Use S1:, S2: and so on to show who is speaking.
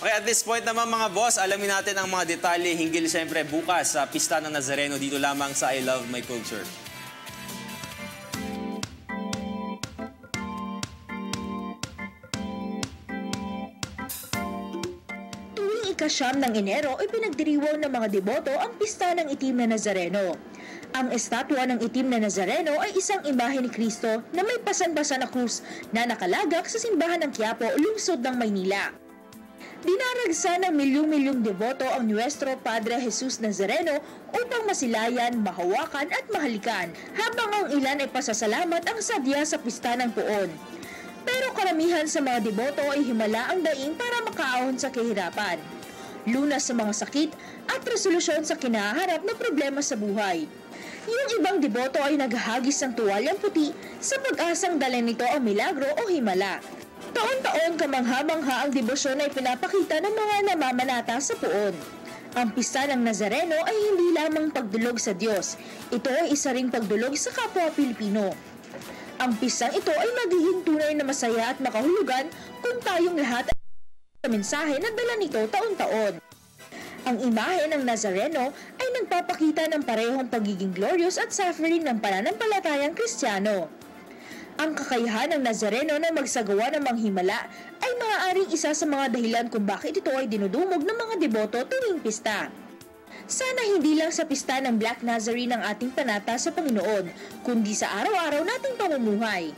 S1: Okay, at this point naman mga boss, alamin natin ang mga detalye hinggil siyempre bukas sa Pista ng Nazareno dito lamang sa I Love My Culture.
S2: Tuwing ika-9 ng Enero ay pinagdiriwang ng mga deboto ang Pista ng Itim na Nazareno. Ang estatwa ng Itim na Nazareno ay isang imahe ni Kristo na may pasan-basa na krus na nakalagak sa simbahan ng Quiapo, lungsod ng Maynila. Dinaragsa ng milyong-milyong deboto ang Nuestro Padre Jesus Nazareno upang masilayan, mahawakan at mahalikan, habang ang ilan ay pasasalamat ang sadya sa Pista ng Puon. Pero karamihan sa mga deboto ay himala ang daing para makaahon sa kahirapan, lunas sa mga sakit at resolusyon sa kinaharap na problema sa buhay. Yung ibang deboto ay naghahagis ng tuwalyang puti sa pag-asang dala nito ang milagro o himala. Taon-taon kamangha-mangha ang debosyon ay pinapakita ng mga namamanata sa Puon. Ang Pista ng Nazareno ay hindi lamang pagdulog sa Diyos. Ito ay isa ring pagdulog sa kapwa Pilipino. Ang pistang ito ay magiging tunay na masaya at makahulugan kung tayong lahat ay sa mensahe na dala nito taon-taon. Ang imahe ng Nazareno ay nagpapakita ng parehong pagiging glorious at suffering ng pananampalatayang Kristiyano. Ang kakayahan ng Nazareno na magsagawa ng manghimala ay maaaring isa sa mga dahilan kung bakit ito ay dinudumog ng mga deboto tuwing pista. Sana hindi lang sa pista ng Black Nazarene ang ating panata sa Panginoon, kundi sa araw-araw nating pamumuhay.